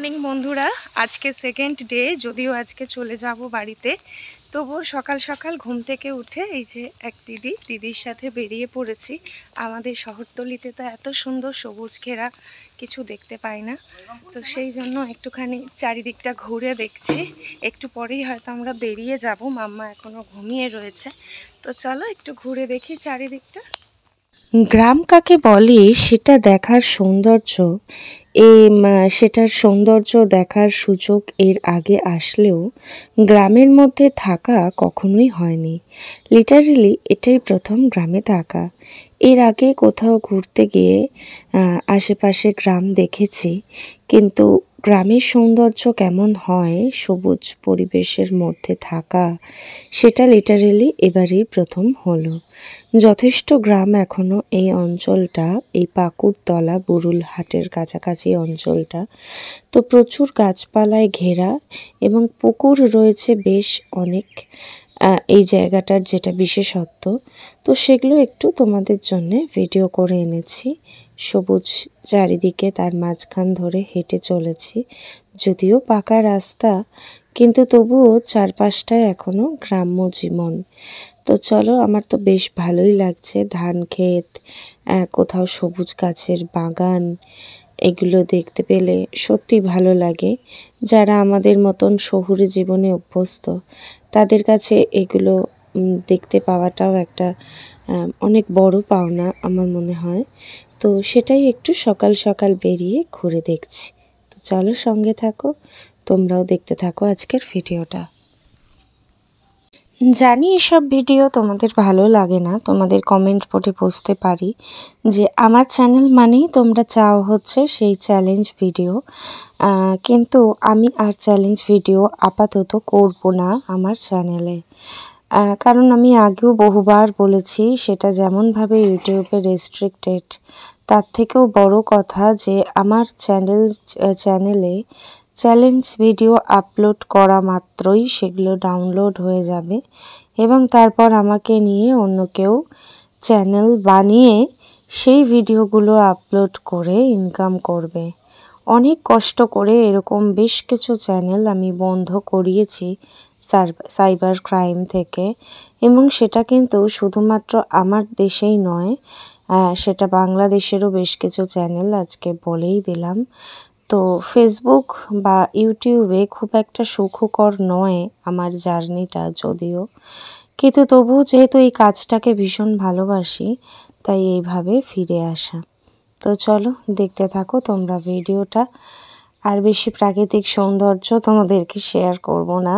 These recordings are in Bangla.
মর্নিং বন্ধুরা, আজকে সেকেন্ড ডে। যদিও আজকে চলে যাব বাড়িতে, তবুও সকাল সকাল ঘুম থেকে উঠে এই যে এক দিদির সাথে বেরিয়ে পড়েছি। আমাদের শহরতলিতে তো এত সুন্দর সবুজ ঘেরা কিছু দেখতে পাই না, তো সেই জন্য একটুখানি চারিদিকটা ঘুরে দেখছি। একটু পরেই হয়তো আমরা বেরিয়ে যাব, মাম্মা এখনও ঘুমিয়ে রয়েছে। তো চলো একটু ঘুরে দেখি চারিদিকটা। গ্রাম কাকে বলে সেটা দেখার সৌন্দর্য, সেটার সৌন্দর্য দেখার সুযোগ এর আগে আসলেও গ্রামের মধ্যে থাকা কখনোই হয়নি। লিটারেলি এটাই প্রথম গ্রামে থাকা। এর আগে কোথাও ঘুরতে গিয়ে আশেপাশে গ্রাম দেখেছি, কিন্তু গ্রামের সৌন্দর্য কেমন হয় সবুজ পরিবেশের মধ্যে থাকা, সেটা লিটারেলি এবারই প্রথম হলো। যথেষ্ট গ্রাম এখনও এই অঞ্চলটা, এই পাকুড়তলা বুরুলহাটের কাছাকাছি অঞ্চলটা, তো প্রচুর গাছপালায় ঘেরা এবং পুকুর রয়েছে বেশ অনেক এই জায়গাটার, যেটা বিশেষত্ব। তো সেগুলো একটু তোমাদের জন্যে ভিডিও করে এনেছি। সবুজ চারিদিকে, তার মাঝখান ধরে হেঁটে চলেছি। যদিও পাকা রাস্তা, কিন্তু তবুও চারপাশটায় এখনও গ্রাম্য জীবন। তো চলো, আমার তো বেশ ভালোই লাগছে। ধান ক্ষেত, কোথাও সবুজ গাছের বাগান, এগুলো দেখতে পেলে সত্যি ভালো লাগে। যারা আমাদের মতন শহুরে জীবনে অভ্যস্ত, তাদের কাছে এগুলো দেখতে পাওয়াটাও একটা অনেক বড় পাওনা আমার মনে হয়। তো সেটাই একটু সকাল সকাল বেরিয়ে ঘুরে দেখছি। তো চলো, সঙ্গে থাকো, তোমরাও দেখতে থাকো আজকের ভিডিওটা। জানি এসব ভিডিও তোমাদের ভালো লাগে না, তোমাদের কমেন্ট পড়ে বুঝতে পারি যে আমার চ্যানেল মানেই তোমরা চাও হচ্ছে সেই চ্যালেঞ্জ ভিডিও, কিন্তু আমি আর চ্যালেঞ্জ ভিডিও আপাতত করব না আমার চ্যানেলে। কারণ আমি আগেও বহুবার বলেছি, সেটা যেমনভাবে ইউটিউবে রেস্ট্রিক্টেড, তার থেকেও বড় কথা যে আমার চ্যানেলে চ্যালেঞ্জ ভিডিও আপলোড করা মাত্রই সেগুলো ডাউনলোড হয়ে যাবে এবং তারপর আমাকে নিয়ে অন্য কেউ চ্যানেল বানিয়ে সেই ভিডিওগুলো আপলোড করে ইনকাম করবে। অনেক কষ্ট করে এরকম বেশ কিছু চ্যানেল আমি বন্ধ করিয়েছি সাইবার ক্রাইম থেকে, এবং সেটা কিন্তু শুধুমাত্র আমার দেশেই নয়, সেটা বাংলাদেশেরও বেশ কিছু চ্যানেল, আজকে বলেই দিলাম। তো ফেসবুক বা ইউটিউবে খুব একটা সুখকর নয় আমার জার্নিটা যদিও, কিন্তু তবুও যেহেতু এই কাজটাকে ভীষণ ভালোবাসি, তাই এইভাবে ফিরে আসা। তো চলো, দেখতে থাকো তোমরা ভিডিওটা। আর বেশি প্রাকৃতিক সৌন্দর্য তোমাদেরকে শেয়ার করব না,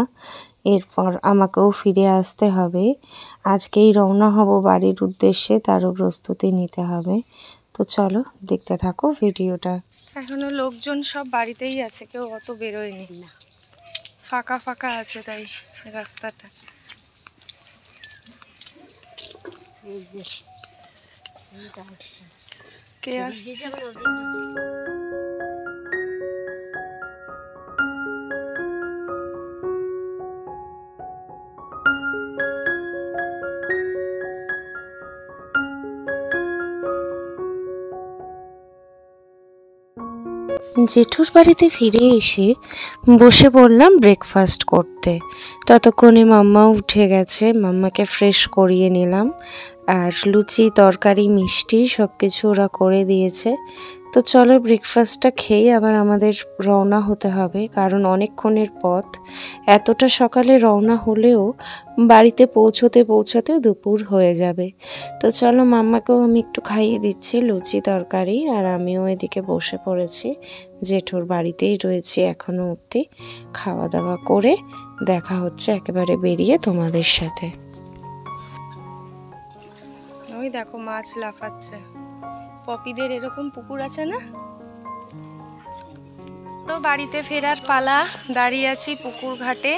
এরপর আমাকেও ফিরে আসতে হবে। আজকেই রওনা হব বাড়ির উদ্দেশ্যে, তারও প্রস্তুতি নিতে হবে। তো চলো, দেখতে থাকো ভিডিওটা। এখনো লোকজন সব বাড়িতেই আছে, কেউ অত বেরোয়নি, না ফাঁকা ফাঁকা আছে তাই রাস্তাটা। কে আসছে? জেঠুর বাড়িতে ফিরে এসে বসে পড়লাম ব্রেকফাস্ট করতে। ততক্ষণে মাম্মাও উঠে গেছে, মাম্মাকে ফ্রেশ করিয়ে নিলাম। আর লুচি, তরকারি, মিষ্টি সব কিছু ওরা করে দিয়েছে। তো চলো, ব্রেকফাস্টটা খেয়ে আবার আমাদের রওনা হতে হবে, কারণ অনেকক্ষণের পথ। এতটা সকালে রওনা হলেও বাড়িতে পৌঁছতে দুপুর হয়ে যাবে। তো চলো, মাম্মাকেও আমি একটু খাইয়ে দিচ্ছি লুচি তরকারি, আর আমিও এদিকে বসে পড়েছি। জেঠুর বাড়িতেই রয়েছি এখনো অবধি। খাওয়া দাওয়া করে দেখা হচ্ছে একেবারে বেরিয়ে তোমাদের সাথে। ওই দেখো মাছ লাফাচ্ছে। পপিদের এরকম পুকুর আছে না? তো বাড়িতে ফেরার পালা, দাঁড়িয়ে আছি পুকুর ঘাটে।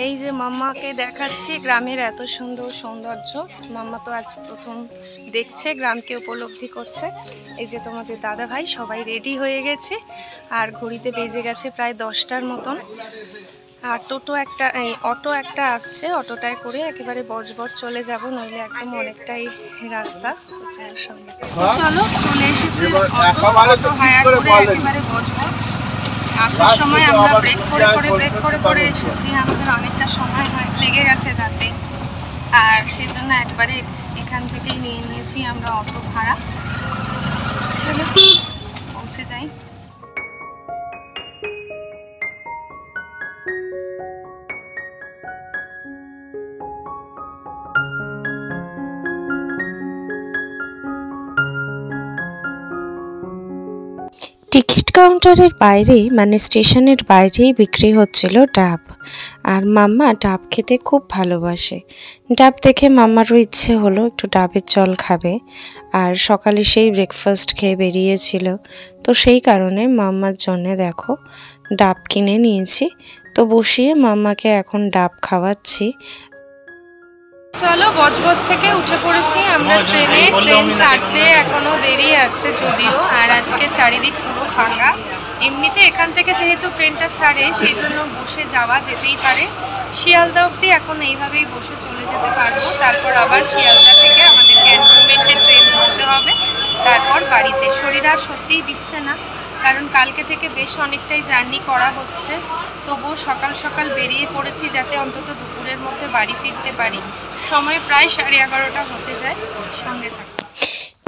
এই যে মাম্মাকে দেখাচ্ছি গ্রামের এত সুন্দর সৌন্দর্য। মাম্মা তো আজ প্রথম দেখছে, গ্রামকে উপলব্ধি করছে। এই যে তোমাদের দাদা ভাই সবাই রেডি হয়ে গেছে, আর ঘড়িতে বেজে গেছে প্রায় 10টার মতন। আর অটো একটা আসছে, অটোটায় করে একেবারে বজবজ চলে যাব, নইলে একদম অনেকটাই রাস্তা। চলো, চলে এসেছি, অটো হায়ার করে একেবারে বজবজ আসার সময় আমরা ব্রেক করে এসেছি, আমাদের অনেকটা সময় লেগে গেছে তাতে। আর সেজন্য একবারে এখান থেকেই নিয়ে নিয়েছি আমরা অটো ভাড়া। চলো পৌঁছে যাই। টিকিট কাউন্টারের বাইরে মানে স্টেশনের বাইরেই বিক্রি হচ্ছিল ডাব। আর মাম্মা ডাব খেতে খুব ভালোবাসে। ডাব দেখে মাম্মারও ইচ্ছে হলো একটু ডাবের জল খাবে। আর সকালে সেই ব্রেকফাস্ট খেয়ে বেরিয়েছিল, তো সেই কারণে মাম্মার জন্যে দেখো ডাব কিনে নিয়েছি। তো বসিয়ে মাম্মাকে এখন ডাব খাওয়াচ্ছি। চলো বজবজ থেকে উঠে পড়েছি আমরা ট্রেনে। ট্রেন ছাড়তে এখনো দেরি আছে যদিও, আর আজকে চারিদিক পুরো ফাঁকা। এমনিতে এখান থেকে যেহেতু ট্রেনটা ছাড়ে সেই জন্য বসে যাওয়া যেতেই পারে। শিয়ালদা অবধি এখন এইভাবেই বসে চলে যেতে পারবো, তারপর আবার শিয়ালদা থেকে আমাদের ক্যান্টনমেন্টে ট্রেন ধরতে হবে, তারপর বাড়িতে। শরীর আর সত্যিই দিচ্ছে না, কারণ কালকে থেকে বেশ অনেকটাই জার্নি করা হচ্ছে। তবুও সকাল সকাল বেরিয়ে পড়েছি যাতে অন্তত দুপুরের মধ্যে বাড়ি ফিরতে পারি। সময় প্রায় 11:30 হতে যায়। সঙ্গে থাকো।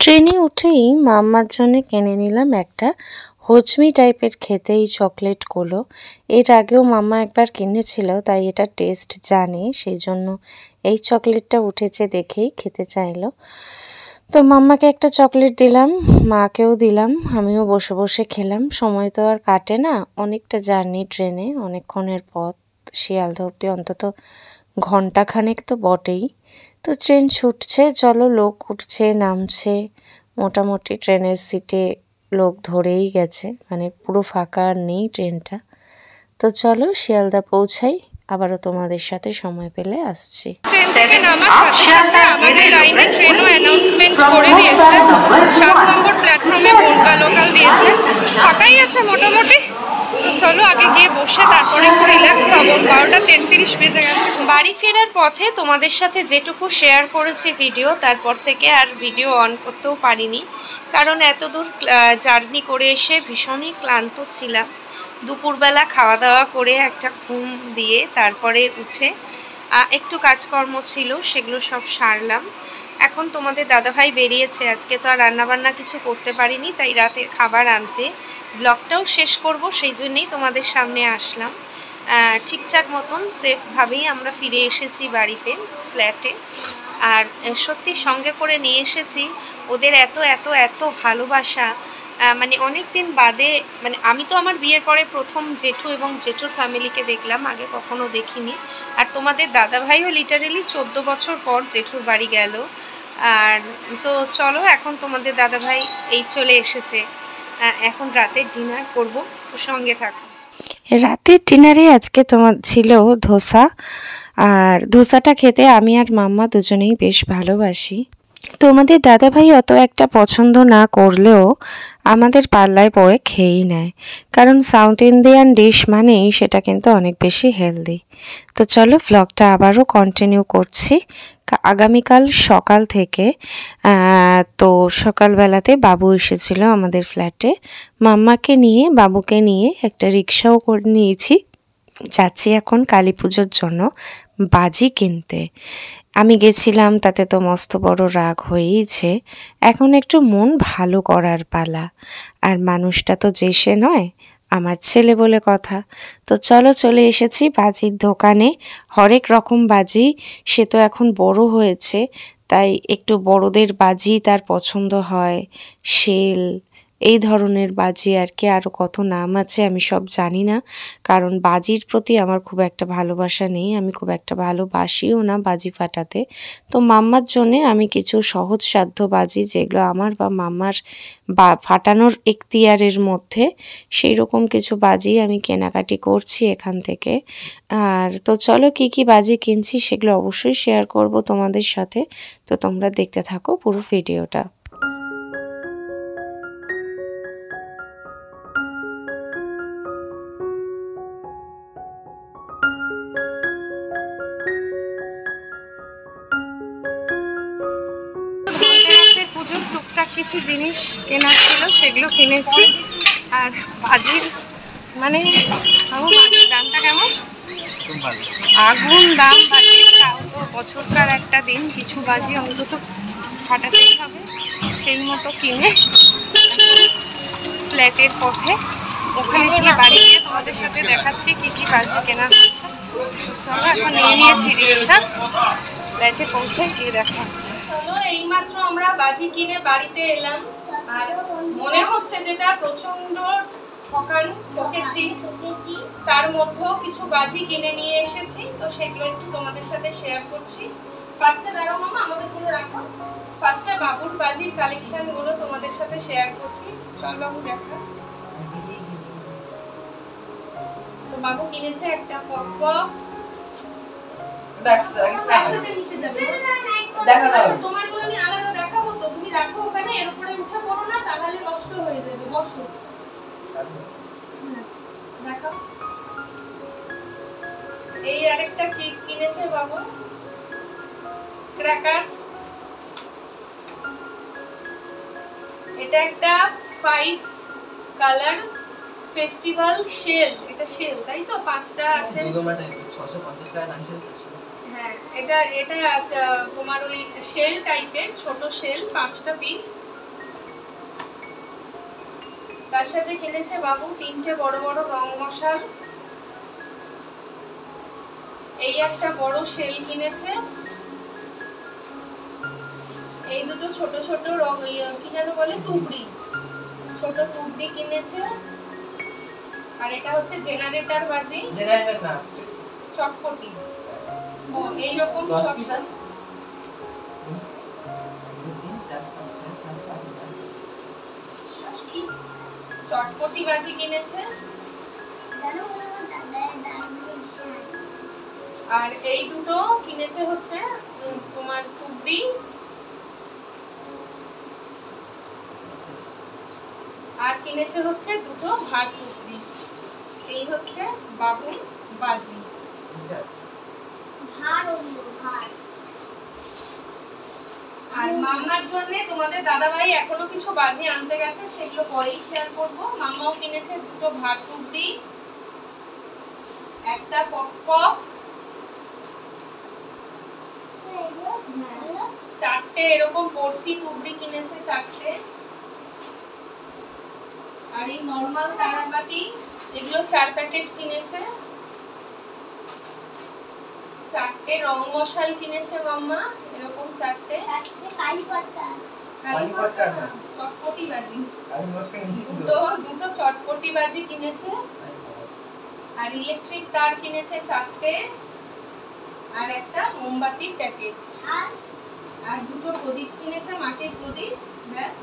ট্রেনে উঠেই মাম্মার জন্য কিনে নিলাম একটা হজমি টাইপের খেতে এই চকলেটগুলো। এর আগেও মাম্মা একবার কিনেছিল, তাই এটা টেস্ট জানে, সেই জন্য এই চকলেটটা উঠেছে দেখেই খেতে চাইলো। তো মাম্মাকে একটা চকলেট দিলাম, মাকেও দিলাম, আমিও বসে বসে খেলাম। সময় তো আর কাটে না, অনেকটা জার্নি ট্রেনে, অনেকক্ষণের পথ। শিয়ালদা অবধি অন্তত ঘন্টাখানেক তো বটেই। তো ট্রেন ছুটছে, চলো লোক উঠছে নামছে, মোটামুটি ট্রেনের সিটে লোক ধরেই গেছে, মানে পুরো ফাঁকা আর নেই ট্রেনটা। তো চলো শিয়ালদা পৌঁছাই, আবারও তোমাদের সাথে সময় পেলে আসছি। ট্রেন থেকে নামার সাথে সাথে আমাদের লাইনে ট্রেনও অ্যানাউন্সমেন্ট করে দিয়েছে। 7 নম্বর প্ল্যাটফর্মে বনগা লোকাল দিয়েছে, ফাঁকাই আছে মোটামুটি। চলো আগে গিয়ে বসে তারপরে একটু রিল্যাক্স হবো। 12:33 বেজে গেছে। বাড়ি ফেরার পথে তোমাদের সাথে যেটুকু শেয়ার করেছি ভিডিও, তারপর থেকে আর ভিডিও অন করতেও পারিনি, কারণ এত দূর জার্নি করে এসে ভীষণই ক্লান্ত ছিলাম। দুপুরবেলা খাওয়া দাওয়া করে একটা ঘুম দিয়ে তারপরে উঠে একটু কাজকর্ম ছিল, সেগুলো সব সারলাম। এখন তোমাদের দাদাভাই বেরিয়েছে, আজকে তো আর রান্নাবান্না কিছু করতে পারিনি, তাই রাতের খাবার আনতে। ব্লগটাও শেষ করব, সেই জন্যেই তোমাদের সামনে আসলাম। ঠিকঠাক মতন সেফভাবেই আমরা ফিরে এসেছি বাড়িতে, ফ্ল্যাটে। আর সত্যি সঙ্গে করে নিয়ে এসেছি ওদের এত এত এত ভালোবাসা। মানে অনেক দিন বাদে, মানে আমি তো আমার বিয়ের পরে প্রথম জেঠু এবং জেঠুর ফ্যামিলিকে দেখলাম, আগে কখনো দেখিনি। আর তোমাদের দাদাভাইও লিটারেলি 14 বছর পর জেঠুর বাড়ি গেল। আর তো চলো এখন তোমাদের দাদাভাই এই চলে এসেছে, এখন রাতের ডিনার করব, তো সঙ্গে থাকো। রাতের ডিনারে আজকে তোমার ছিল ধোসা। আর ধোসাটা খেতে আমি আর মাম্মা দুজনেই বেশ ভালোবাসি। তোমাদের দাদাভাই অত একটা পছন্দ না করলেও আমাদের পাল্লায় পড়ে খেয়েই নেয়, কারণ সাউথ ইন্ডিয়ান ডিশ মানেই সেটা কিন্তু অনেক বেশি হেলদি। তো চলো ব্লগটা আবারও কন্টিনিউ করছি আগামীকাল সকাল থেকে। তো সকালবেলাতে বাবু এসেছিল আমাদের ফ্ল্যাটে, মাম্মাকে নিয়ে বাবুকে নিয়ে একটা রিক্সাও করে নিয়েছি। যাচ্ছি এখন কালী পুজোর জন্য বাজি কিনতে। আমি গেছিলাম, তাতে তো মস্ত বড় রাগ হয়েইছে। এখন একটু মন ভালো করার পালা। আর মানুষটা তো যে সে নয়, আমার ছেলে বলে কথা। তো চলো চলে এসেছি বাজির দোকানে। হরেক রকম বাজি, সে তো এখন বড় হয়েছে, তাই একটু বড়দের বাজি তার পছন্দ হয়। শেল, এই ধরনের বাজি আর কি, আরও কত নাম আছে আমি সব জানি না, কারণ বাজির প্রতি আমার খুব একটা ভালোবাসা নেই, আমি খুব একটা ভালোবাসিও না বাজি ফাটাতে। তো মাম্মার জন্যে আমি কিছু সহজসাধ্য বাজি, যেগুলো আমার বা মাম্মার ফাটানোর এখতিয়ারের মধ্যে, সেই রকম কিছু বাজি আমি কেনাকাটি করছি এখান থেকে। আর তো চলো কি কি বাজি কিনছি সেগুলো অবশ্যই শেয়ার করব তোমাদের সাথে, তো তোমরা দেখতে থাকো পুরো ভিডিওটা। পুজোর টুকটাক কিছু জিনিস কেনার ছিল, সেগুলো কিনেছি। আর বাজির মানে আমার বাজির দামটা কেমন? আগুন দাম বাজি, তাও তো বছরকার একটা দিন, কিছু বাজি অন্তত ফাটাতেই হবে। সেই মতো কিনে ফ্ল্যাটের পথে ওখানে গিয়ে বাড়ি গিয়ে তোমাদের সাথে দেখাচ্ছি কি কি বাজি কেনা হচ্ছে। চলো এখন নিয়ে নিয়েছি রিক্সা, ফ্ল্যাটে পৌঁছে গিয়ে দেখা হচ্ছে। চলো এইমাত্র আমরা বাজি কিনে বাড়িতে এলাম, আর মনে হচ্ছে যেটা প্রচন্ড ঠকেছি, তার মধ্যেও কিছু বাজি কিনে নিয়ে এসেছি, তো সেগুলো একটু তোমাদের সাথে শেয়ার করছি। ফার্স্টে দাঁড়াও মামা, আমাদের গুলো রাখো। ফার্স্টে বাবুর বাজির কালেকশন গুলো তোমাদের সাথে শেয়ার করছি। চল বাবু দেখা। তো বাবু কিনেছে একটা পপকর্ন। তোমার গুলো আমি আলাদা দেখাবো, তো তুমি রাখো ওখানে, এর উপরে উঠে পড়ো না, তাহলে নষ্ট হয়ে যাবে। বসো, দেখাও। এই আরেকটা কেক কিনেছে বাবু, ক্র্যাকার। এটা একটা 5 কালার ফেস্টিভ্যাল শেল, এটা শেল তাই তো, 5টা আছে। হ্যাঁ, এটা এটা তোমার ওই শেল টাইপের ছোট শেল, 5টা পিস। তার সাথে কিনেছে বাবু 3টে বড় বড় রং মশাল। এই একটা বড় শেল কিনেছে। এই দুটো ছোট ছোট রং, কি যেন বলে, তুবড়ি, ছোট তুবড়ি কিনেছে। আর এটা হচ্ছে জেনারেটর বাজি, জেনারেটর না, চটপটি। ও এই রকম চটপটি বাজি কিনেছে। আর এই দুটো কিনেছে হচ্ছে তোমার তুবড়ি। আর কিনেছে হচ্ছে দুটো ভাত তুবড়ি। এই হচ্ছে বাবুর বাজি। আর মাম্মার জন্য তোমাদের দাদাভাই এখনো কিছু বাজি আনতে গেছে, সেগুলো পরেই শেয়ার করব। মাম্মাও কিনেছে দুটো ভাত তুবড়ি, একটা পপকর্ন, 4টে এরকম বরফি তুবড়ি কিনেছে, 4টে। আর এই নরমাল তারাবাতি, এগুলো 4 প্যাকেট কিনেছে। 4টে রং মশাল কিনেছে মাম্মা, এরকম 4টে। চটপটি বাজি, দুটো চটপটি বাজি কিনেছে। আর ইলেকট্রিক তার কিনেছে 4টে। আর একটা মোমবাতির প্যাকেট। আর দুটো প্রদীপ কিনেছে, মাটির প্রদীপ, ব্যাস।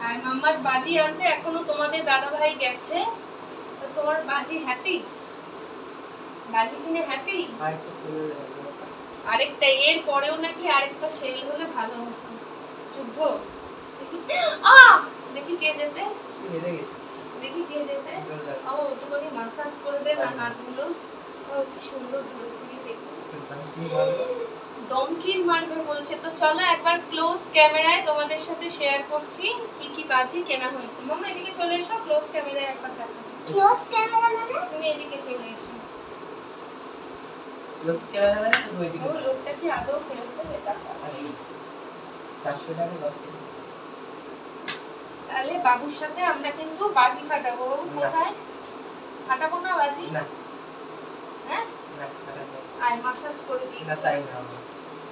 আর মাম্মার বাজি আনতে এখনো তোমাদের দাদাভাই গেছে। তো তোমার বাজি হ্যাপি? বাজি কিনে হ্যাপি? আরেকটা এর পরেও নাকি আরেকটা সেল হলে ভালো হতো। যুদ্ধ দেখি কে যেতে, দেখি কে যেতে। ও একটুখানি মাসাজ করে দে না হাতগুলো। ও কি সুন্দর ধরেছে, দেখি দমকির মারবে বলছে। তো চলো একবার ক্লোজ ক্যামেরায় তোমাদের সাথে শেয়ার করছি কি কি বাজি কেনা হয়েছে। মামা এদিকে চলে এসো, ক্লোজ ক্যামেরায় একবার দেখো। ক্লোজ ক্যামেরা মানে তুমি এদিকে চলে এসো। ক্লোজ ক্যামেরা মানে তো ওইদিকে। ও লোকটা কি আদৌ ফেলতে এটা? 400 টাকা লস করে। তাহলে বাবুর সাথে আমরা কিন্তু বাজি ফাটাবো। বাবু কোথায় ফাটাবো? না বাজি না, হ্যাঁ না ফাটাবো। আয় মাসাজ করে দিই না, চাই না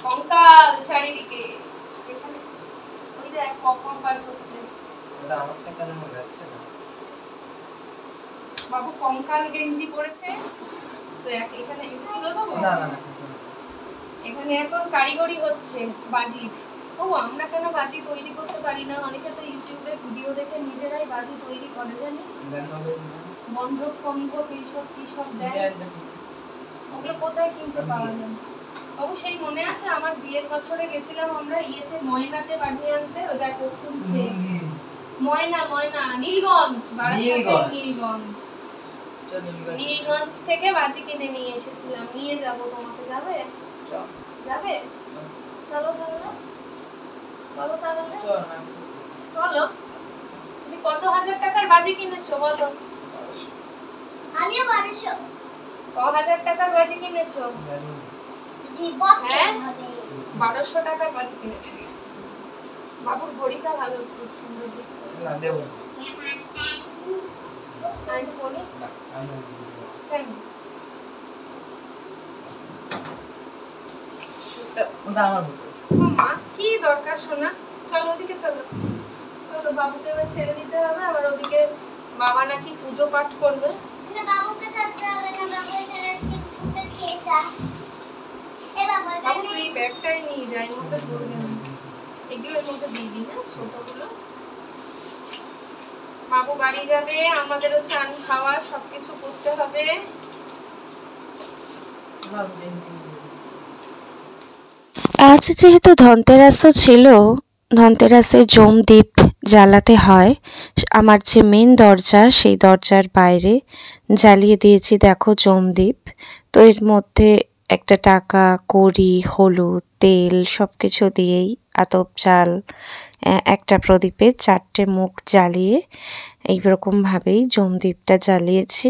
কঙ্কাল চারিদিকে। এখানে ওই যে পপকর্ন বার করছে, ওটা আমার থেকে কেন মনে হচ্ছে না। বাবু কঙ্কাল গেঞ্জি পরেছে তো এখানে একটু তুলে দেবো। না না না, এখানে এখন কারিগরি হচ্ছে বাজির। ও আমরা কেন বাজি তৈরি করতে পারি না? অনেকে তো ইউটিউবে ভিডিও দেখে নিজেরাই বাজি তৈরি করে, জানিস? বন্ধক ফন্ধক এইসব কি সব দেয়, ওগুলো কোথায় কিনতে পাওয়া যায়? অবশ্যই মনে আছে আমার বিয়ের বছরে গেছিলাম আমরা ইয়েতে, ময়নাতে বাজি আনতে। ও দেখো খুলছে, ময়না ময়না, নীলগঞ্জ, নীলগঞ্জ নীলগঞ্জ থেকে বাজি কিনে নিয়ে এসেছিলাম। নিয়ে যাব তোমাকে, যাবে? যাবে? চলো তাহলে, চলো তাহলে, চলো। তুমি কত হাজার টাকার বাজি কিনেছো বলো? ক টাকার বাজি কিনেছো? হ্যাঁ 1200 টাকার বাজি কিনেছো। বাবুর ঘড়িটা ভালো, খুব সুন্দর দেখতে। আমি বলি মা কি দরকার শোনা, চলো ওদিকে চলো, চলো বাবুকে এবার ছেড়ে দিতে হবে। আবার ওদিকে বাবা নাকি পুজো পাঠ করবে। বাবু তুই ব্যাগটাই নিয়ে যাই, মধ্যে এগুলোর মধ্যে দিয়ে দিই না ছোটগুলো। বাবু বাড়ি যাবে, আমাদেরও চান খাওয়া সবকিছু করতে হবে। আজ যেহেতু ধনতেরাসও ছিল, ধনতেরাসে জমদ্বীপ জ্বালাতে হয়। আমার যে মেন দরজা, সেই দরজার বাইরে জ্বালিয়ে দিয়েছি দেখো জমদ্বীপ। তো এর মধ্যে একটা টাকা, কড়ি, হলুদ, তেল সব কিছু দিয়েই আতপ চাল একটা প্রদীপের 4টে মুখ জ্বালিয়ে এইরকমভাবেই জমদ্বীপটা জ্বালিয়েছি।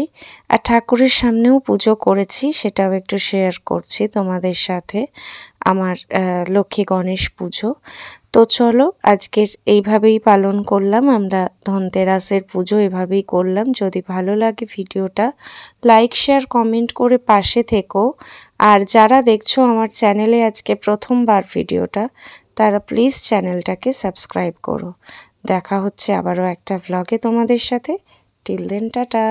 আর ঠাকুরের সামনেও পুজো করেছি, সেটাও একটু শেয়ার করছি তোমাদের সাথে। আমার লক্ষ্মী গণেশ পুজো। তো চলো আজকের এইভাবেই পালন করলাম আমরা, ধনতেরাসের পুজো এভাবেই করলাম। যদি ভালো লাগে ভিডিওটা লাইক শেয়ার কমেন্ট করে পাশে থেকো। আর যারা দেখছো আমার চ্যানেলে আজকে প্রথমবার ভিডিওটা, তারা প্লিজ চ্যানেলটাকে সাবস্ক্রাইব করো। দেখা হচ্ছে আবারও একটা ভ্লগে তোমাদের সাথে। Till then tata.